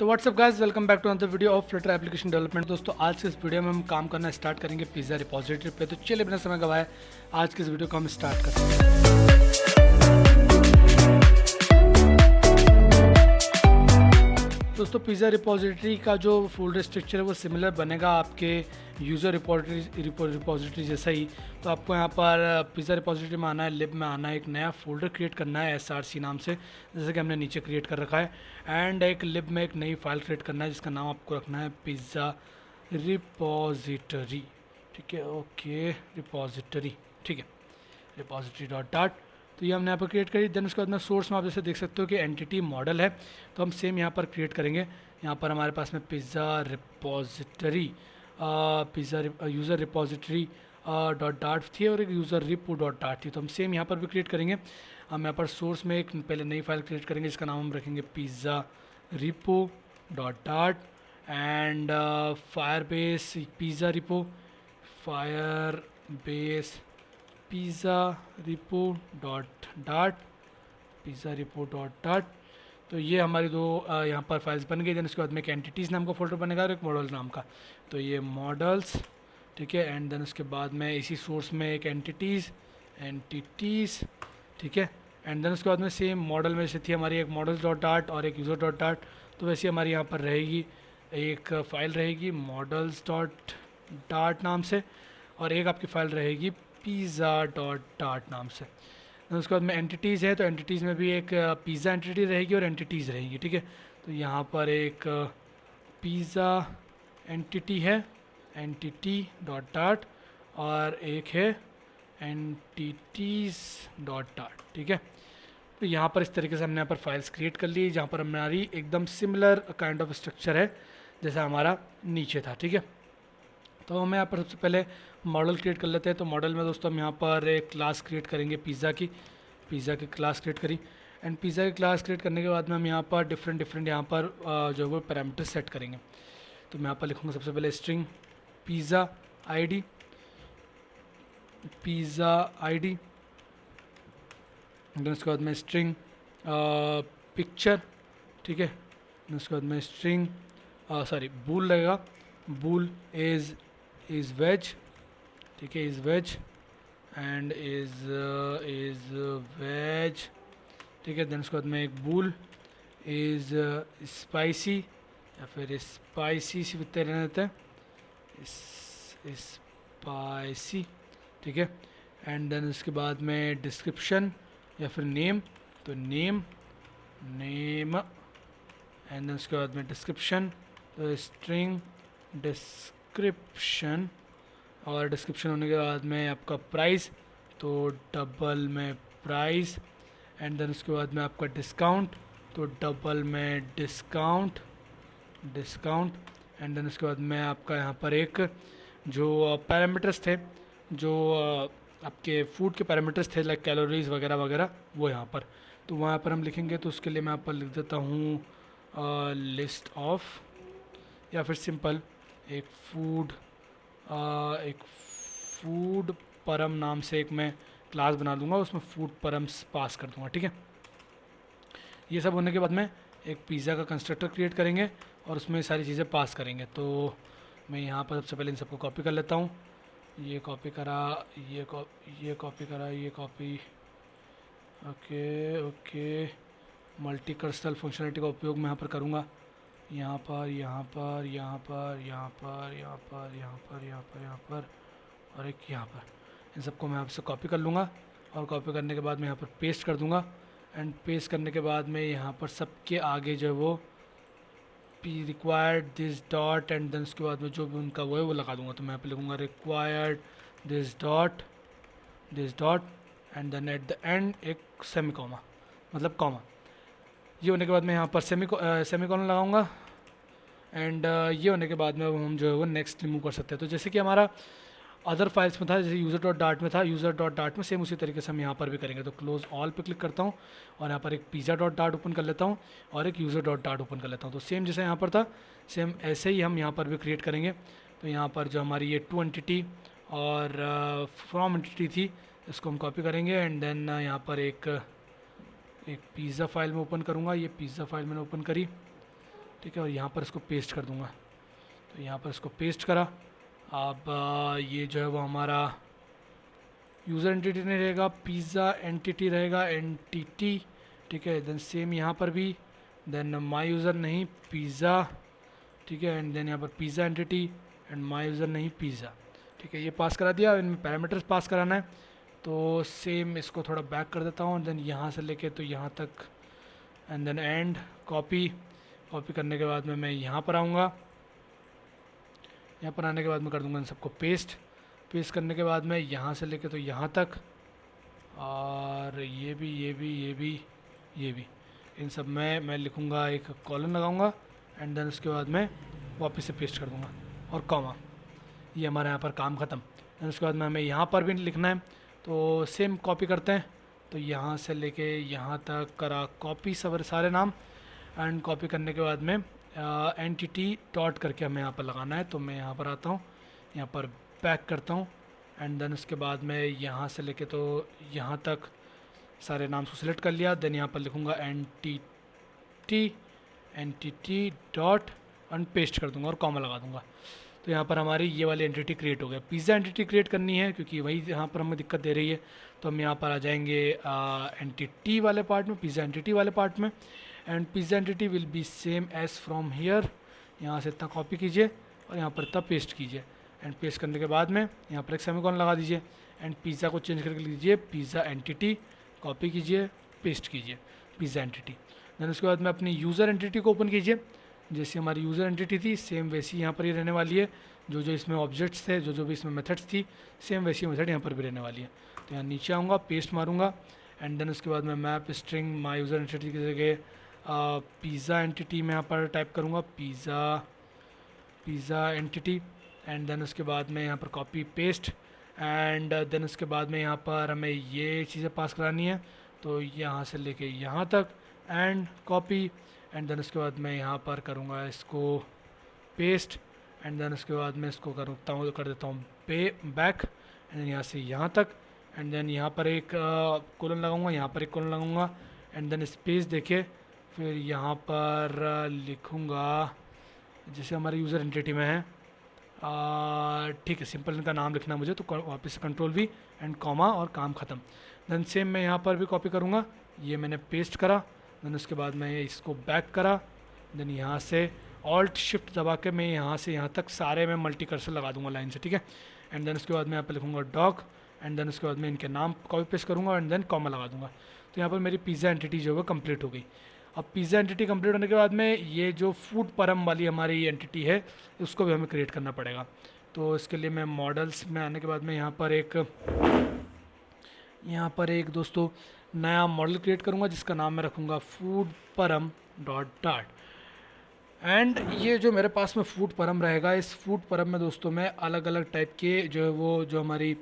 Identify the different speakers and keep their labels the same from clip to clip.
Speaker 1: तो what's up guys, welcome back to another video of Flutter application development. दोस्तों आज के इस वीडियो में हम काम करना स्टार्ट करेंगे पिज़्ज़ा रिपोजिटरी पे। तो चलिए बिना समय गवाए आज के इस वीडियो को हम स्टार्ट करते हैं। दोस्तों पिज़्ज़ा रिपोजिटरी का जो फोल्डर स्ट्रक्चर है वो सिमिलर बनेगा आपके यूज़र रिपोजिटरी जैसा ही। तो आपको यहाँ पर पिज़्ज़ा रिपोजिटरी में आना है, लिब में आना है, एक नया फोल्डर क्रिएट करना है SRC नाम से, जैसे कि हमने नीचे क्रिएट कर रखा है। एंड एक लिब में एक नई फाइल क्रिएट करना है जिसका नाम आपको रखना है पिज़्ज़ा रिपोजिटरी। ठीक है, ओके रिपोजिटरी, ठीक है, रिपोजिटरी डॉट डाट। तो ये हमने यहाँ पर क्रिएट करी। देन उसके बाद में सोर्स में आप जैसे देख सकते हो कि एंटिटी मॉडल है, तो हम सेम यहाँ पर क्रिएट करेंगे। यहाँ पर हमारे पास में pizza repository pizza user repository dot dot थी और एक यूज़र रिपो डॉट डाट थी, तो हम सेम यहाँ पर भी क्रिएट करेंगे। हम यहाँ पर सोर्स में एक पहले नई फाइल क्रिएट करेंगे जिसका नाम हम रखेंगे पिज़्ज़ा रिपो डॉट डाट। And fire base pizza repo fire base pizza repo dot dot pizza repo dot dot. तो ये हमारी दो यहाँ पर फाइल्स बन गई। देन उसके बाद में एक एंटिटीज़ नाम का फोल्डर बनेगा और एक मॉडल नाम का, तो ये मॉडल्स, ठीक है। एंड देन उसके बाद में इसी सोर्स में एक एंटिटीज़, ठीक है। एंड देन उसके बाद में सेम मॉडल में से थी हमारी एक मॉडल्स डॉट डाट और एक यूज़र डॉट डाट, तो वैसे हमारी यहाँ पर रहेगी एक फ़ाइल रहेगी मॉडल्स डॉट डाट नाम से और एक आपकी फ़ाइल रहेगी पिज़्ज़ा डॉट डाट नाम से। उसके बाद में एंटिटीज़ है, तो एंटिटीज़ में भी एक पिज़्ज़ा एंटिटी रहेगी और एंटिटीज़ रहेगी, ठीक है। तो यहाँ पर एक पिज़्ज़ा एंटिटी है एंटिटी डॉट डाट और एक है एंटिटीज़ डॉट डाट, ठीक है। तो यहाँ पर इस तरीके से हमने यहाँ पर फाइल्स क्रिएट कर ली, जहाँ पर हमारी एकदम सिमिलर काइंड ऑफ स्ट्रक्चर है जैसा हमारा नीचे था, ठीक है। तो हम यहाँ पर सबसे पहले मॉडल क्रिएट कर लेते हैं। तो मॉडल में दोस्तों हम यहाँ पर एक क्लास क्रिएट करेंगे पिज़्ज़ा की क्लास क्रिएट करी। एंड पिज़्ज़ा की क्लास क्रिएट करने के बाद में हम यहाँ पर डिफरेंट यहाँ पर जो वो पैरामीटर सेट करेंगे। तो मैं यहाँ पर लिखूँगा सबसे पहले स्ट्रिंग पिज़्ज़ा आईडी देन उसके बाद में स्ट्रिंग पिक्चर, ठीक है। देन उसके बाद में स्ट्रिंग बूल लगेगा, बूल इज़ वेज, ठीक है, is veg and is veg, ठीक है। देन उसके बाद में एक बूल इज़ स्पाइसी या फिर स्पाइसी से बिकते रहने देते हैं, स्पाइसी, ठीक है। एंड देन उसके बाद में डिस्क्रिप्शन या फिर नेम, तो नेम एंड देन उसके बाद में डिस्क्रिप्शन, तो स्ट्रिंग डिस्क्रिप्शन और डिस्क्रिप्शन होने के बाद में आपका प्राइस, तो डबल में प्राइस। एंड देन उसके बाद में आपका डिस्काउंट, तो डबल में डिस्काउंट। एंड देन उसके बाद में आपका यहाँ पर एक जो पैरामीटर्स थे, जो आपके फूड के पैरामीटर्स थे लाइक कैलोरीज वगैरह वगैरह, वो यहाँ पर, तो वहाँ पर हम लिखेंगे। तो उसके लिए मैं यहाँ पर लिख देता हूँ लिस्ट ऑफ या फिर सिंपल एक फूड परम नाम से एक मैं क्लास बना दूंगा, उसमें फूड परम्स पास कर दूंगा, ठीक है। ये सब होने के बाद में एक पिज़्ज़ा का कंस्ट्रक्टर क्रिएट करेंगे और उसमें सारी चीज़ें पास करेंगे। तो मैं यहाँ पर सबसे पहले इन सबको कॉपी कर लेता हूँ। ये कॉपी करा, ये कॉपी करा, ये copy, okay. Multi cursor functionality का उपयोग मैं यहाँ पर करूँगा, यहाँ पर और एक यहाँ पर। इन सबको मैं आपसे कॉपी कर लूँगा और कॉपी करने के बाद मैं यहाँ पर पेस्ट कर दूँगा। एंड पेस्ट करने के बाद मैं यहाँ पर सबके आगे जो है वो required this dot and then उसके बाद में जो भी उनका वो है वो लगा दूँगा। तो मैं यहाँ पर लिखूँगा required this dot and then at the end एक सेमी कॉमा, मतलब कॉमा। ये होने के बाद मैं यहाँ पर सेमीकोलन लगाऊंगा। एंड ये होने के बाद में हम जो है वो नेक्स्ट रिमूव कर सकते हैं। तो जैसे कि हमारा अदर फाइल्स में था, जैसे यूज़र डॉट डाट में था, यूज़र डॉट डाट में सेम उसी तरीके से हम यहाँ पर भी करेंगे। तो क्लोज ऑल पे क्लिक करता हूँ और यहाँ पर एक पिज़्ज़ा डॉट डाट ओपन कर लेता हूँ और एक यूज़र डॉट डाट ओपन कर लेता हूँ। तो सेम जैसे यहाँ पर था सेम ऐसे ही हम यहाँ पर भी क्रिएट करेंगे। तो यहाँ पर जो हमारी ये टू एंटिटी और फ्रॉम एंटिटी थी, इसको हम कॉपी करेंगे एंड देन यहाँ पर एक पिज़्ज़ा फाइल में ओपन करूँगा। ये पिज़्ज़ा फाइल मैंने ओपन करी ठीक है, और यहाँ पर इसको पेस्ट कर दूँगा। तो यहाँ पर इसको पेस्ट करा। अब ये जो है वो हमारा यूज़र एंटिटी नहीं रहेगा, पिज़्ज़ा एंटिटी रहेगा, एंटिटी। ठीक है, देन सेम यहाँ पर भी, देन माई यूज़र नहीं पिज़्ज़ा। ठीक है, एंड देन यहाँ पर pizza entity and my user नहीं पिज़्ज़ा। ठीक है, ये पास करा दिया। इनमें पैरामीटर्स पास कराना है, तो सेम इसको थोड़ा बैक कर देता हूँ। देन यहाँ से लेके तो यहाँ तक, एंड देन एंड कॉपी करने के बाद में मैं यहाँ पर आऊँगा। यहाँ पर आने के बाद मैं कर दूँगा इन सबको पेस्ट करने के बाद में यहाँ से लेके तो यहाँ तक, और ये भी इन सब में मैं लिखूँगा, एक कॉलन लगाऊँगा, एंड देन उसके बाद मैं वापस से पेस्ट कर दूँगा और कॉमा। ये हमारे यहाँ पर काम ख़त्म। देन उसके बाद में हमें यहाँ पर भी लिखना है, तो सेम कॉपी करते हैं। तो यहाँ से लेके यहाँ तक करा कॉपी सारे नाम, एंड कॉपी करने के बाद में एंटिटी डॉट करके हमें यहाँ पर लगाना है। तो मैं यहाँ पर आता हूँ, यहाँ पर बैक करता हूँ, एंड देन उसके बाद में यहाँ से लेके तो यहाँ तक सारे नाम को सिलेक्ट कर लिया। देन यहाँ पर लिखूँगा एंटिटी डॉट एंड पेस्ट कर दूँगा और कॉमा लगा दूँगा। तो यहाँ पर हमारी ये वाली एंटिटी क्रिएट हो गया। पिज़्ज़ा एंटिटी क्रिएट करनी है क्योंकि वही यहाँ पर हमें दिक्कत दे रही है। तो हम यहाँ पर आ जाएंगे एंटिटी वाले पार्ट में, पिज़्ज़ा एंटिटी वाले पार्ट में, and pizza entity will be same as from here. यहाँ से इतना कॉपी कीजिए और यहाँ पर इतना पेस्ट कीजिए, एंड पेस्ट करने के बाद में यहाँ पर एक सेमीकोलन लगा दीजिए, एंड पिज़्ज़ा को चेंज करके लीजिए पिज़्ज़ा एंटिटी, कॉपी कीजिए, पेस्ट कीजिए पिज़्ज़ा एंटिटी। देन उसके बाद में अपनी यूज़र एंटिटी को ओपन कीजिए। जैसी हमारी यूज़र एंटिटी थी सेम वैसी यहाँ पर ही रहने वाली है। जो जो इसमें ऑब्जेक्ट्स थे, जो जो भी इसमें मेथड्स थी, सेम वैसी मेथड यहाँ पर भी रहने वाली है। तो यहाँ नीचे आऊँगा, पेस्ट मारूँगा, एंड देन उसके बाद मैं मैप स्ट्रिंग माई यूज़र एंटिटी की जगह पिज़्ज़ा एंटिटी में यहाँ पर टाइप करूँगा, पिज़्ज़ा एंटिटी, एंड देन उसके बाद में यहाँ पर कॉपी पेस्ट, एंड देन उसके बाद में यहाँ पर हमें ये चीज़ें पास करानी है। तो यहाँ से लेके यहाँ तक, एंड कॉपी, एंड देन उसके बाद मैं यहाँ पर करूँगा इसको पेस्ट, एंड देन उसके बाद मैं इसको कर देता हूँ बैक, एंड यहाँ से यहाँ तक, एंड देन यहाँ पर एक कोलन लगाऊंगा, यहाँ पर एक कोलन लगाऊंगा, एंड देन स्पेस देखिए, फिर यहाँ पर लिखूँगा जैसे हमारे यूज़र एंटिटी में है। ठीक है, सिंपल इनका नाम लिखना मुझे, तो वापस से कंट्रोल वी एंड कॉमा और काम ख़त्म। देन सेम मैं यहाँ पर भी कॉपी करूँगा, ये मैंने पेस्ट करा, देन उसके बाद मैं इसको बैक करा, देन यहाँ से ऑल्ट शिफ्ट दबा के मैं यहाँ से यहाँ तक सारे में मल्टी कर्सर लगा दूंगा लाइन से। ठीक है, एंड देन उसके बाद मैं यहाँ पर लिखूँगा डॉग, एंड देन उसके बाद मैं इनके नाम कॉपी पेस्ट करूँगा, एंड देन कॉमा लगा दूंगा। तो यहाँ पर मेरी पिज़्ज़ा एंटिटी जो है कंप्लीट हो गई। अब पिज़्ज़ा एंटिटी कंप्लीट होने के बाद में ये जो फूड परम वाली हमारी एंटिटी है उसको भी हमें क्रिएट करना पड़ेगा। तो इसके लिए मैं मॉडल्स में आने के बाद में यहाँ पर एक दोस्तों नया मॉडल क्रिएट करूँगा जिसका नाम मैं रखूँगा फूड परम डॉट डाट। एंड ये जो मेरे पास में फूड परम रहेगा, इस फूड परम में दोस्तों मैं अलग अलग टाइप के जो है वो जो हमारी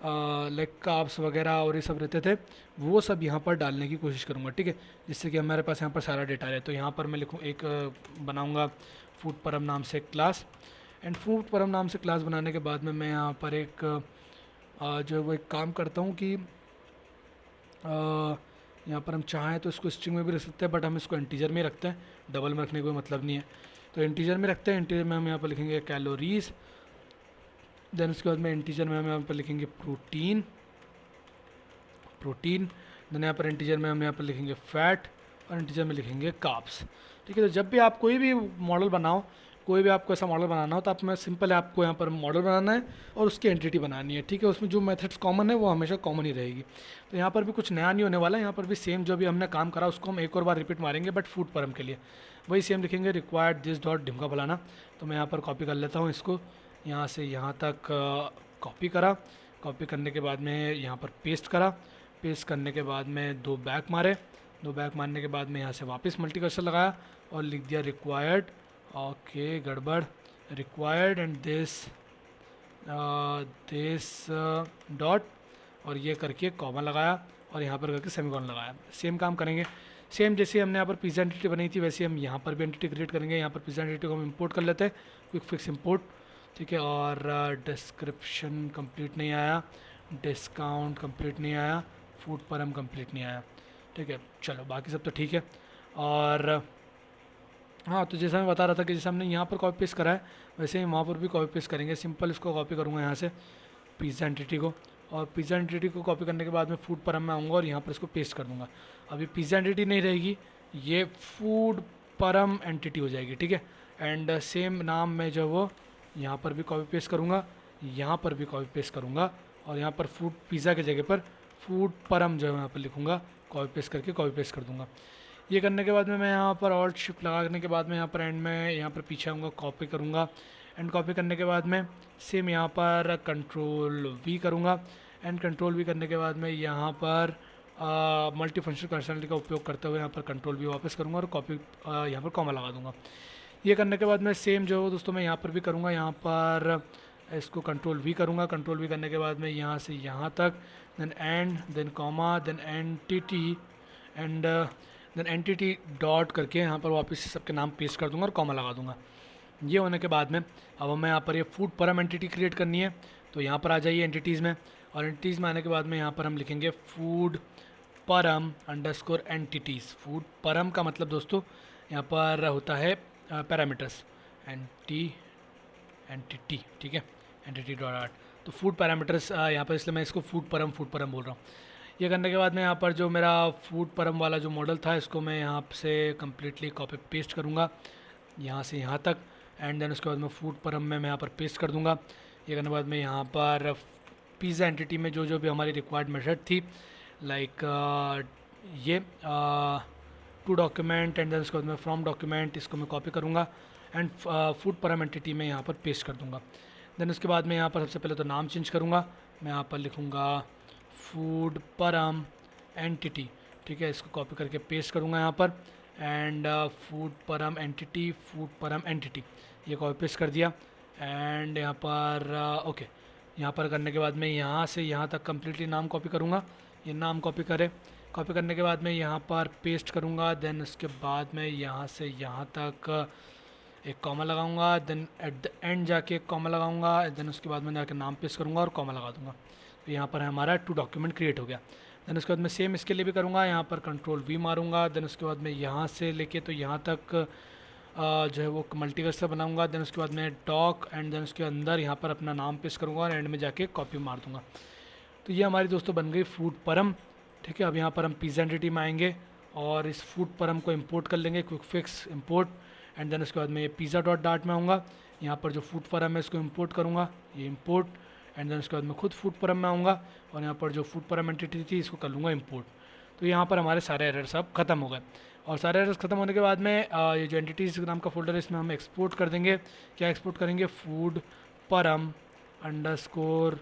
Speaker 1: लाइक कार्ब्स वगैरह और ये सब रहते थे वो सब यहाँ पर डालने की कोशिश करूँगा। ठीक है, जिससे कि हमारे पास यहाँ पर सारा डेटा है। तो यहाँ पर मैं लिखूँ एक बनाऊँगा फूड परम नाम से क्लास, एंड फूड परम नाम से क्लास बनाने के बाद में मैं यहाँ पर एक जो है वो एक काम करता हूँ कि यहाँ पर हम चाहें तो इसको स्ट्रिंग में भी रख सकते हैं, बट हम इसको इंटीजर में रखते हैं, डबल में रखने का कोई मतलब नहीं है। तो इंटीजर में रखते हैं, इंटीजर में हम यहाँ पर लिखेंगे कैलोरीज, देन उसके बाद में इंटीजर में हम यहाँ पर लिखेंगे प्रोटीन, देन यहाँ पर इंटीजर में हम यहाँ पर लिखेंगे फैट, और इंटीजर में लिखेंगे कार्ब्स। ठीक है, तो जब भी आप कोई भी मॉडल बनाओ, कोई भी आपको ऐसा मॉडल बनाना हो, तो आप में सिंपल है, आपको यहाँ पर मॉडल बनाना है और उसकी एंटिटी बनानी है। ठीक है, उसमें जो मेथड्स कॉमन है वो हमेशा कॉमन ही रहेगी। तो यहाँ पर भी कुछ नया नहीं होने वाला है, यहाँ पर भी सेम जो भी हमने काम करा उसको हम एक और बार रिपीट मारेंगे, बट फूड परम के लिए वही सेम लिखेंगे, रिक्वायर्ड दिस डॉट ढिमका फलाना। तो मैं यहाँ पर कॉपी कर लेता हूँ इसको, यहाँ से यहाँ तक कॉपी करा, कॉपी करने के बाद में यहाँ पर पेस्ट करा, पेस्ट करने के बाद में दो बैक मारने के बाद में यहाँ से वापस मल्टी कर्सर लगाया और लिख दिया रिक्वायर्ड, ओके गड़बड़, रिक्वायर्ड एंड दिस डॉट, और ये करके कॉमा लगाया और यहाँ पर करके सेमीकोलन लगाया। सेम काम करेंगे, सेम जैसे हमने यहाँ पर पिज़्ज़ा एंटिटी बनाई थी वैसे हम यहाँ पर भी एंटिटी क्रिएट करेंगे। यहाँ पर पिज़्ज़ा एंटिटी को हम इंपोर्ट कर लेते हैं, क्विक फिक्स इंपोर्ट। ठीक है, और डिस्क्रिप्शन कंप्लीट नहीं आया, डिस्काउंट कंप्लीट नहीं आया, फूड परम कंप्लीट नहीं आया। ठीक है, चलो बाकी सब तो ठीक है। और हाँ, तो जैसा मैं बता रहा था कि जैसे हमने यहाँ पर कॉपी पेस्ट करा है, वैसे ही वहाँ पर भी कॉपी पेस्ट करेंगे। सिंपल इसको कॉपी करूँगा यहाँ से पिज़्ज़ा एंटिटी को, और पिज़्ज़ा एंटिटी को कॉपी करने के बाद में फूड परम में आऊँगा और यहाँ पर इसको पेस्ट कर दूँगा। अब ये पिज़्ज़ा एंटिटी नहीं रहेगी, ये फूड परम एंटिटी हो जाएगी, ठीक है। एंड सेम नाम मैं जो वो यहाँ पर भी कॉपी पेस्ट करूँगा, यहाँ पर भी कॉपी पेस्ट करूँगा, और यहाँ पर फूड पिज़्ज़ा की जगह पर फूड परम जो है यहाँ पर लिखूँगा, कॉपी पेस्ट करके कॉपी पेस्ट कर दूँगा। ये करने के बाद में मैं यहाँ पर ऑल्ट शिफ्ट लगाने के बाद में यहाँ पर एंड में यहाँ पर पीछे आऊँगा, कॉपी करूँगा, एंड कॉपी करने के बाद में सेम यहाँ पर कंट्रोल वी करूँगा, एंड कंट्रोल वी करने के बाद में यहाँ पर मल्टी फंक्शन फंक्शनलिटी का उपयोग करते हुए यहाँ पर कंट्रोल वी वापस करूँगा और कॉपी यहाँ पर कॉमा लगा दूँगा। ये करने के बाद में सेम जो दोस्तों मैं यहाँ पर भी करूँगा, यहाँ पर इसको कंट्रोल वी करूँगा, कंट्रोल वी करने के बाद में यहाँ से यहाँ तक, then and, then comma, then entity, and then entity dot करके यहाँ पर वापस सबके नाम पेस्ट कर दूँगा और कॉमा लगा दूँगा। ये होने के बाद में अब हमें यहाँ पर ये फूड परम एंटिटी क्रिएट करनी है, तो यहाँ पर आ जाइए एंटिटीज़ में, और एंटिटीज़ में आने के बाद में यहाँ पर हम लिखेंगे फूड परम अंडरस्कोर एंटिटीज़। फूड परम का मतलब दोस्तों यहाँ पर होता है पैरामीटर्स, एंटिटी, ठीक है, एंटिटी डॉट। तो फूड पैरामीटर्स यहाँ पर, इसलिए मैं इसको फूड परम बोल रहा हूँ। ये करने के बाद में यहाँ पर जो मेरा फूड परम वाला जो मॉडल था, इसको मैं यहाँ से कम्प्लीटली कॉपी पेस्ट करूँगा यहाँ से यहाँ तक, एंड देन उसके बाद मैं फूड परम में मैं यहाँ पर पेस्ट कर दूँगा। ये करने के बाद में यहाँ पर पिज़्ज़ा एंटिटी में जो जो भी हमारी रिक्वायर्ड मेथड थी, लाइक ये टू डॉक्यूमेंट, एंड देन उसके बाद में फ्रॉम डॉक्यूमेंट, इसको मैं कॉपी करूँगा एंड फूड परम एंटिटी में यहाँ पर पेस्ट कर दूँगा। देन उसके बाद में यहाँ पर सबसे पहले तो नाम चेंज करूँगा, मैं यहाँ पर लिखूँगा फूड परम एंटिटी, ठीक है। इसको कॉपी करके पेस्ट करूँगा यहाँ पर, एंड फूड परम एंटिटी, ये कॉपी पेस्ट कर दिया। एंड यहाँ पर ओके, यहाँ पर करने के बाद में यहाँ से यहाँ तक कम्प्लीटली नाम कॉपी करूँगा, ये नाम कॉपी करने के बाद में यहाँ पर पेस्ट करूँगा। देन उसके बाद में यहाँ से यहाँ तक एक कॉमा लगाऊंगा, देन एट द एंड जाके एक कॉमा लगाऊंगा, देन उसके बाद में जाके नाम पेस्ट करूँगा और कॉमा लगा दूँगा। तो यहाँ पर हमारा टू डॉक्यूमेंट क्रिएट हो गया। देन उसके बाद मैं सेम इसके लिए भी करूँगा, यहाँ पर कंट्रोल वी मारूंगा, देन उसके बाद मैं यहाँ से लेके तो यहाँ तक जो है वो मल्टीकर्सर बनाऊंगा। देन उसके बाद मैं डॉक, एंड देन उसके अंदर यहाँ पर अपना नाम पेस्ट करूँगा और एंड में जाके कॉपी मार दूँगा। तो ये हमारी दोस्तों बन गई फूड परम, ठीक है। अब यहाँ पर हम पिज़्ज़ा एंटिटी में आएंगे और इस फूड परम को इंपोर्ट कर लेंगे, quick fix import, and then उसके बाद मैं ये पिज़्ज़ा डॉट डाट में आऊँगा, यहाँ पर जो फूड परम है इसको इंपोर्ट करूँगा, ये इंपोर्ट, एंड देन उसके बाद मैं खुद फूड परम में आऊँगा और यहाँ पर जो फूड परम एंटिटी थी इसको कर लूँगा इंपोर्ट। तो यहाँ पर हमारे सारे एरर्स अब ख़त्म हो गए, और सारे एरर्स ख़त्म होने के बाद में ये जो एंटिटीज़ नाम का फोल्डर है इसमें हम एक्सपोर्ट कर देंगे। क्या एक्सपोर्ट करेंगे? फूड परम अंडरस्कोर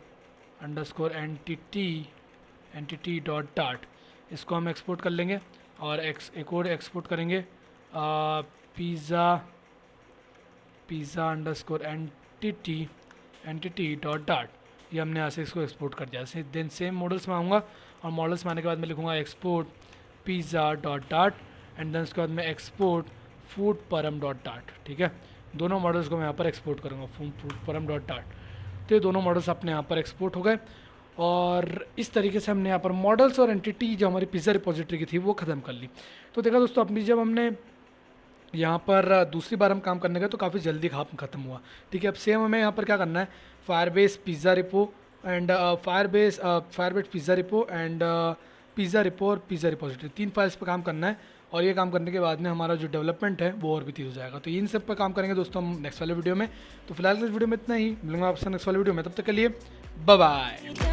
Speaker 1: एंटिटी डॉट डाट, इसको हम एक्सपोर्ट कर लेंगे। और एक और एक्सपोर्ट करेंगे pizza underscore entity dot dot, ये हमने यहाँ से इसको एक्सपोर्ट कर दिया। देन सेम मॉडल्स में आऊँगा और मॉडल्स में आने के बाद मैं लिखूँगा एक्सपोर्ट पिज़्ज़ा डॉट डाट, एंड देन उसके बाद मैं एक्सपोर्ट फूड परम डॉट डाट, ठीक है। दोनों मॉडल्स को मैं यहाँ पर एक्सपोर्ट करूँगा, फूड परम डॉट डाट। तो ये दोनों मॉडल्स अपने यहाँ पर एक्सपोर्ट हो गए, और इस तरीके से हमने यहाँ पर मॉडल्स और एंटिटी जो हमारी पिज़्ज़ा रिपोजिटरी की थी वो ख़त्म कर ली। तो देखा दोस्तों, अपनी जब हमने यहाँ पर दूसरी बार हम काम करने गए तो काफ़ी जल्दी काम खत्म हुआ, ठीक है। अब सेम हमें यहाँ पर क्या करना है, Firebase pizza repo and Firebase pizza repo and pizza repo और पिज़्ज़ा रिपोजिटरी, 3 फाइल्स पर काम करना है। और ये काम करने के बाद में हमारा जो डेवलपमेंट है वो और भी तेज़ हो जाएगा। तो इन सब पर काम करेंगे दोस्तों हम नेक्स्ट वाले वीडियो में। तो फिलहाल इस वीडियो में इतना ही, मिलूंगा आपसे नेक्स्ट वाले वीडियो में, तब तक के लिए बाय बाय।